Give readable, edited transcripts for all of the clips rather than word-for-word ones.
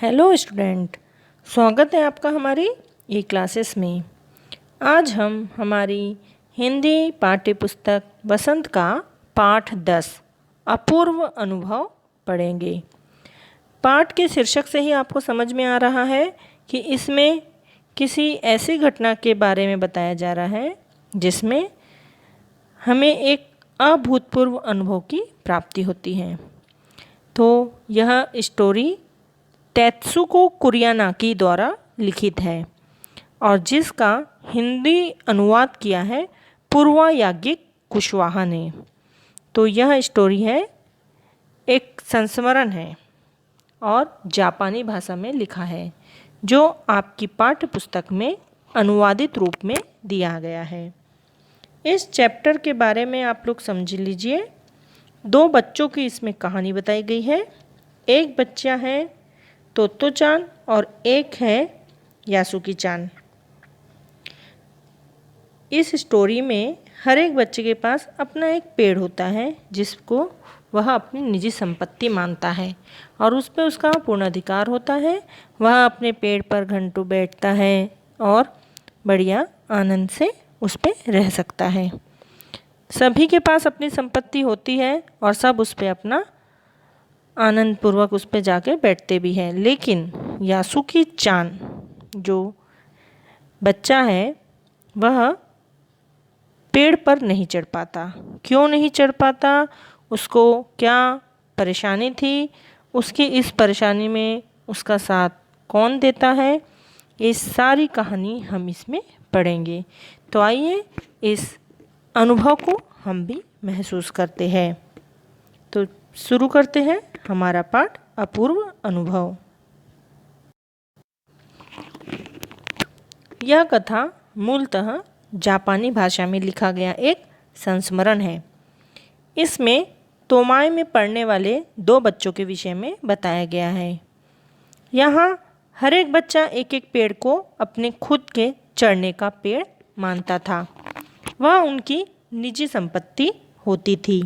Hello student, स्वागत है आपका हमारी ई क्लासेस में। आज हम हमारी हिंदी पाठ्य पुस्तक बसंत का पाठ 10 अपूर्व अनुभव पढ़ेंगे। पाठ के शीर्षक से ही आपको समझ में आ रहा है कि इसमें किसी ऐसी घटना के बारे में बताया जा रहा है जिसमें हमें एक अभूतपूर्व अनुभव की प्राप्ति होती है। तो यह स्टोरी तेत्सुको कुरियानाकी द्वारा लिखित है और जिसका हिंदी अनुवाद किया है पूर्वा याज्ञिक कुशवाहा ने। तो यह स्टोरी है, एक संस्मरण है और जापानी भाषा में लिखा है जो आपकी पाठ्य पुस्तक में अनुवादित रूप में दिया गया है। इस चैप्टर के बारे में आप लोग समझ लीजिए। 2 बच्चों की इसमें कहानी बताई गई है। एक बच्चा है तोत्तो-चान और एक है यासुकी-चान। इस स्टोरी में हर एक बच्चे के पास अपना एक पेड़ होता है जिसको वह अपनी निजी संपत्ति मानता है और उस पर उसका पूर्ण अधिकार होता है। वह अपने पेड़ पर घंटों बैठता है और बढ़िया आनंद से उस पर रह सकता है। सभी के पास अपनी संपत्ति होती है और सब उस पर अपना आनंद पूर्वक उस पर जाके बैठते भी हैं। लेकिन यासुकी-चान जो बच्चा है वह पेड़ पर नहीं चढ़ पाता। क्यों नहीं चढ़ पाता, उसको क्या परेशानी थी, उसकी इस परेशानी में उसका साथ कौन देता है, ये सारी कहानी हम इसमें पढ़ेंगे। तो आइए इस अनुभव को हम भी महसूस करते हैं। तो शुरू करते हैं हमारा पाठ अपूर्व अनुभव। यह कथा मूलतः जापानी भाषा में लिखा गया एक संस्मरण है। इसमें तोमाई में पढ़ने वाले 2 बच्चों के विषय में बताया गया है। यहाँ हर एक बच्चा एक एक पेड़ को अपने खुद के चढ़ने का पेड़ मानता था। वह उनकी निजी संपत्ति होती थी।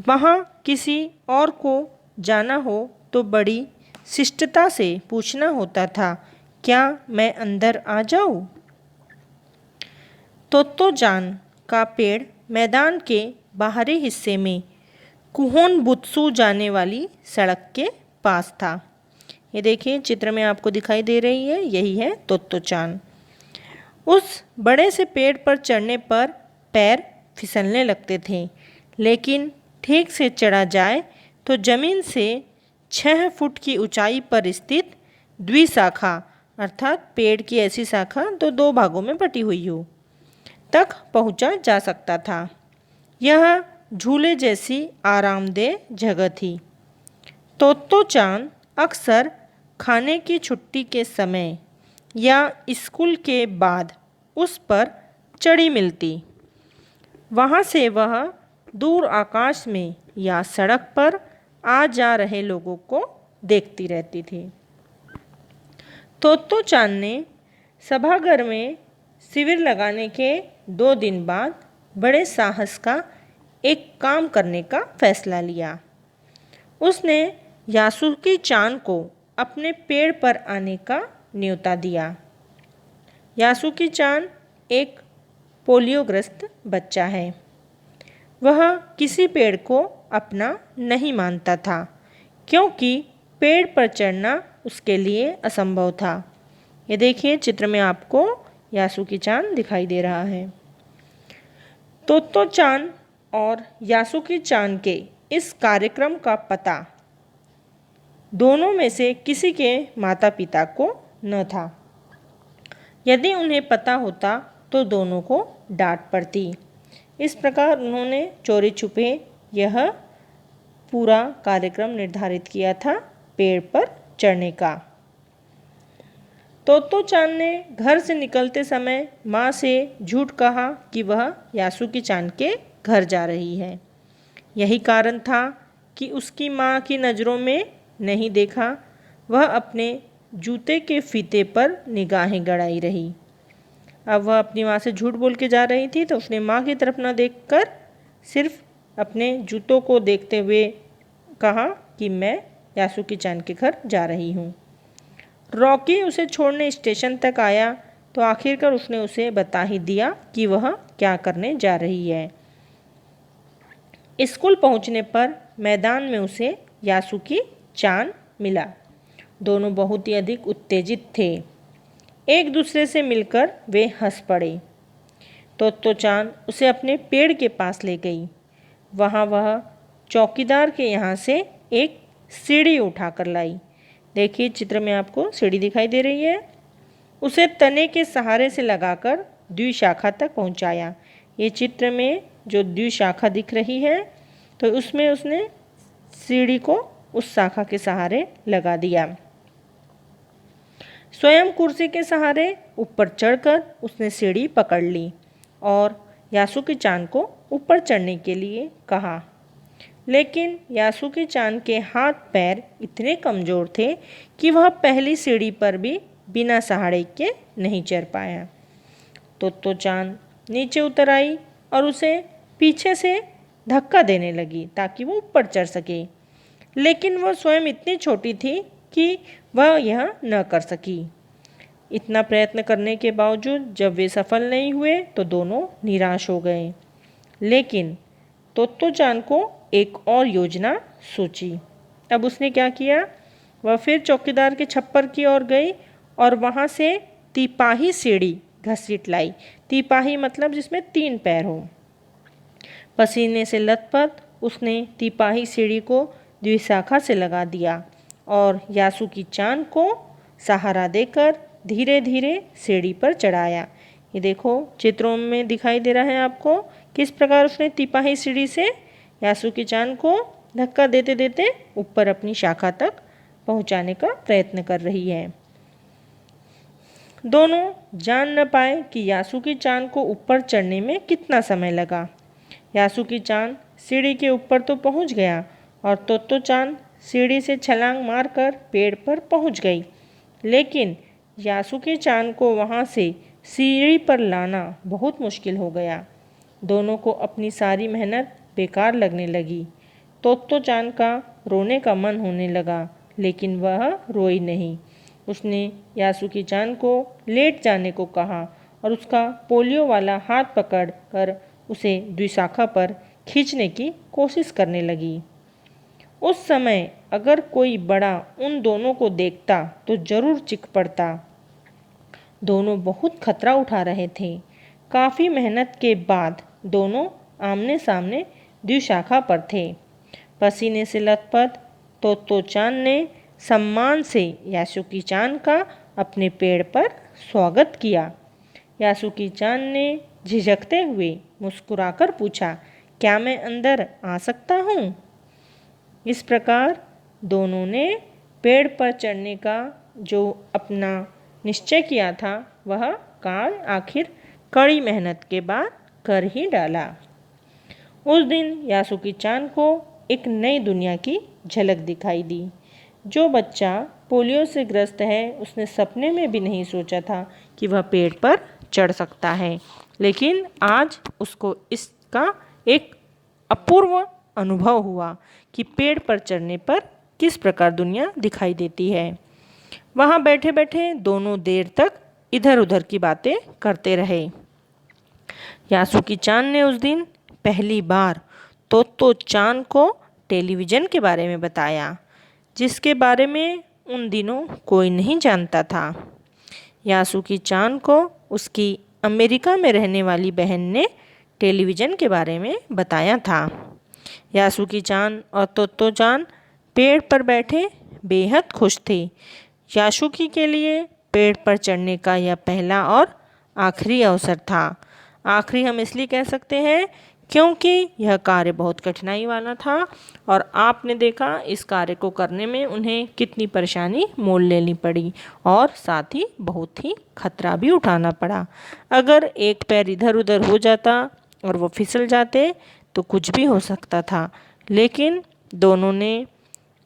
वहाँ किसी और को जाना हो तो बड़ी शिष्टता से पूछना होता था, क्या मैं अंदर आ जाऊँ? तोत्तो-चान का पेड़ मैदान के बाहरी हिस्से में कुहोनबुत्सु जाने वाली सड़क के पास था। ये देखिए चित्र में आपको दिखाई दे रही है, यही है तोत्तो-चान। उस बड़े से पेड़ पर चढ़ने पर पैर फिसलने लगते थे, लेकिन ठीक से चढ़ा जाए तो जमीन से 6 फुट की ऊंचाई पर स्थित द्विशाखा अर्थात पेड़ की ऐसी शाखा तो 2 भागों में बटी हुई हो तक पहुंचा जा सकता था। यह झूले जैसी आरामदेह जगह थी। तोत्तो-चान अक्सर खाने की छुट्टी के समय या स्कूल के बाद उस पर चढ़ी मिलती। वहाँ से वह दूर आकाश में या सड़क पर आ जा रहे लोगों को देखती रहती थी। तोत्तो-चान ने सभागार में शिविर लगाने के 2 दिन बाद बड़े साहस का एक काम करने का फैसला लिया। उसने यासुकी-चान को अपने पेड़ पर आने का न्योता दिया। यासुकी-चान एक पोलियोग्रस्त बच्चा है। वह किसी पेड़ को अपना नहीं मानता था क्योंकि पेड़ पर चढ़ना उसके लिए असंभव था। ये देखिए चित्र में आपको यासुकी-चान दिखाई दे रहा है। तोत्तो-चान और यासुकी-चान के इस कार्यक्रम का पता दोनों में से किसी के माता पिता को न था। यदि उन्हें पता होता तो दोनों को डांट पड़ती। इस प्रकार उन्होंने चोरी छुपे यह पूरा कार्यक्रम निर्धारित किया था पेड़ पर चढ़ने का। तोत्तो-चान ने घर से निकलते समय माँ से झूठ कहा कि वह यासुकी-चान के घर जा रही है। यही कारण था कि उसकी माँ की नज़रों में नहीं देखा। वह अपने जूते के फीते पर निगाहें गड़ाई रही। अब वह अपनी माँ से झूठ बोल के जा रही थी तो उसने माँ की तरफ न देखकर सिर्फ अपने जूतों को देखते हुए कहा कि मैं यासुकी चान के घर जा रही हूँ। रॉकी उसे छोड़ने स्टेशन तक आया तो आखिरकार उसने उसे बता ही दिया कि वह क्या करने जा रही है। स्कूल पहुंचने पर मैदान में उसे यासुकी चान मिला। दोनों बहुत ही अधिक उत्तेजित थे। एक दूसरे से मिलकर वे हंस पड़े। तोत्तो चान उसे अपने पेड़ के पास ले गई। वहाँ वह चौकीदार के यहाँ से एक सीढ़ी उठाकर लाई। देखिए चित्र में आपको सीढ़ी दिखाई दे रही है। उसे तने के सहारे से लगाकर द्विशाखा तक पहुँचाया। ये चित्र में जो द्विशाखा दिख रही है तो उसमें उसने सीढ़ी को उस शाखा के सहारे लगा दिया। स्वयं कुर्सी के सहारे ऊपर चढ़कर उसने सीढ़ी पकड़ ली और यासुकी चान को ऊपर चढ़ने के लिए कहा। लेकिन यासुकी चान के हाथ पैर इतने कमज़ोर थे कि वह पहली सीढ़ी पर भी बिना सहारे के नहीं चढ़ पाया। तोत्तो चान नीचे उतर आई और उसे पीछे से धक्का देने लगी ताकि वो ऊपर चढ़ सके, लेकिन वह स्वयं इतनी छोटी थी कि वह यह न कर सकी। इतना प्रयत्न करने के बावजूद जब वे सफल नहीं हुए तो दोनों निराश हो गए। लेकिन तोत्तो चान को एक और योजना सोची। अब उसने क्या किया, वह फिर चौकीदार के छप्पर की ओर गई और वहाँ से तिपाही सीढ़ी घसीट लाई। तिपाही मतलब जिसमें 3 पैर हो। पसीने से लथपथ उसने तिपाही सीढ़ी को द्विशाखा से लगा दिया और यासुकी चान को सहारा देकर धीरे धीरे सीढ़ी पर चढ़ाया। ये देखो चित्रों में दिखाई दे रहा है आपको किस प्रकार उसने तिपाही सीढ़ी से यासुकी चान को धक्का देते देते ऊपर अपनी शाखा तक पहुंचाने का प्रयत्न कर रही है। दोनों जान न पाए कि यासुकी चान को ऊपर चढ़ने में कितना समय लगा। यासुकी चान सीढ़ी के ऊपर तो पहुंच गया और तोत्तो चान सीढ़ी से छलांग मारकर पेड़ पर पहुंच गई, लेकिन यासुकी चान को वहां से सीढ़ी पर लाना बहुत मुश्किल हो गया। दोनों को अपनी सारी मेहनत बेकार लगने लगी। तोत्तो चान का रोने का मन होने लगा, लेकिन वह रोई नहीं। उसने यासुकी चान को लेट जाने को कहा और उसका पोलियो वाला हाथ पकड़कर उसे द्विशाखा पर खींचने की कोशिश करने लगी। उस समय अगर कोई बड़ा उन दोनों को देखता तो जरूर चीख पड़ता। दोनों बहुत खतरा उठा रहे थे। काफ़ी मेहनत के बाद दोनों आमने सामने द्विशाखा पर थे। पसीने से लथपथ तोत्तो चान ने सम्मान से यासुकी चान का अपने पेड़ पर स्वागत किया। यासुकी चान ने झिझकते हुए मुस्कुराकर पूछा, क्या मैं अंदर आ सकता हूँ? इस प्रकार दोनों ने पेड़ पर चढ़ने का जो अपना निश्चय किया था वह कार्य आखिर कड़ी मेहनत के बाद कर ही डाला। उस दिन यासुकी चान को एक नई दुनिया की झलक दिखाई दी। जो बच्चा पोलियो से ग्रस्त है उसने सपने में भी नहीं सोचा था कि वह पेड़ पर चढ़ सकता है, लेकिन आज उसको इसका एक अपूर्व अनुभव हुआ कि पेड़ पर चढ़ने पर किस प्रकार दुनिया दिखाई देती है। वहाँ बैठे बैठे दोनों देर तक इधर उधर की बातें करते रहे। यासुकी चान ने उस दिन पहली बार तोत्तो चान को टेलीविज़न के बारे में बताया, जिसके बारे में उन दिनों कोई नहीं जानता था। यासुकी चान को उसकी अमेरिका में रहने वाली बहन ने टेलीविज़न के बारे में बताया था। यासुकी चान और तोत्तो चान पेड़ पर बैठे बेहद खुश थे। यासुकी के लिए पेड़ पर चढ़ने का यह पहला और आखिरी अवसर था। आखिरी हम इसलिए कह सकते हैं क्योंकि यह कार्य बहुत कठिनाई वाला था और आपने देखा इस कार्य को करने में उन्हें कितनी परेशानी मोल लेनी पड़ी और साथ ही बहुत ही खतरा भी उठाना पड़ा। अगर एक पैर इधर उधर हो जाता और वो फिसल जाते तो कुछ भी हो सकता था, लेकिन दोनों ने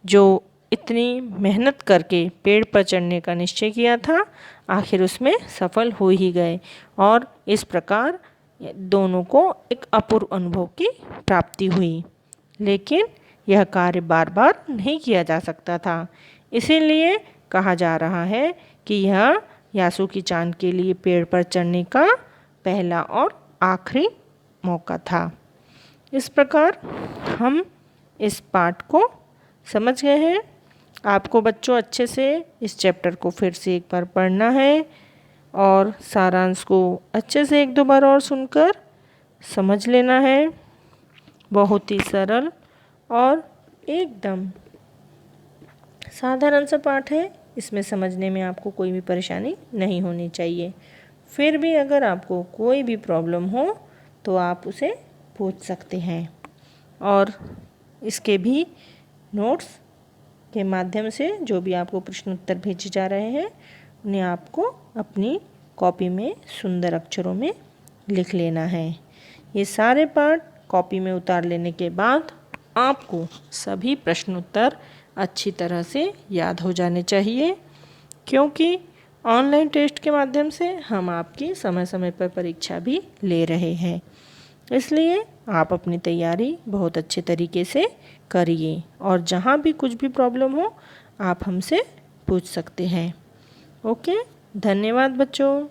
जो इतनी मेहनत करके पेड़ पर चढ़ने का निश्चय किया था आखिर उसमें सफल हो ही गए और इस प्रकार दोनों को एक अपूर्व अनुभव की प्राप्ति हुई। लेकिन यह कार्य बार बार नहीं किया जा सकता था। इसीलिए कहा जा रहा है कि यह यासुकी चान के लिए पेड़ पर चढ़ने का पहला और आखिरी मौका था। इस प्रकार हम इस पाठ को समझ गए हैं। आपको बच्चों अच्छे से इस चैप्टर को फिर से एक बार पढ़ना है और सारांश को अच्छे से एक दो बार और सुनकर समझ लेना है। बहुत ही सरल और एकदम साधारण सा पाठ है। इसमें समझने में आपको कोई भी परेशानी नहीं होनी चाहिए। फिर भी अगर आपको कोई भी प्रॉब्लम हो तो आप उसे पूछ सकते हैं और इसके भी नोट्स के माध्यम से जो भी आपको प्रश्न उत्तर भेजे जा रहे हैं उन्हें आपको अपनी कॉपी में सुंदर अक्षरों में लिख लेना है। ये सारे पाठ कॉपी में उतार लेने के बाद आपको सभी प्रश्न उत्तर अच्छी तरह से याद हो जाने चाहिए, क्योंकि ऑनलाइन टेस्ट के माध्यम से हम आपकी समय समय पर परीक्षा भी ले रहे हैं। इसलिए आप अपनी तैयारी बहुत अच्छे तरीके से करिए और जहाँ भी कुछ भी प्रॉब्लम हो आप हमसे पूछ सकते हैं। ओके, धन्यवाद बच्चों।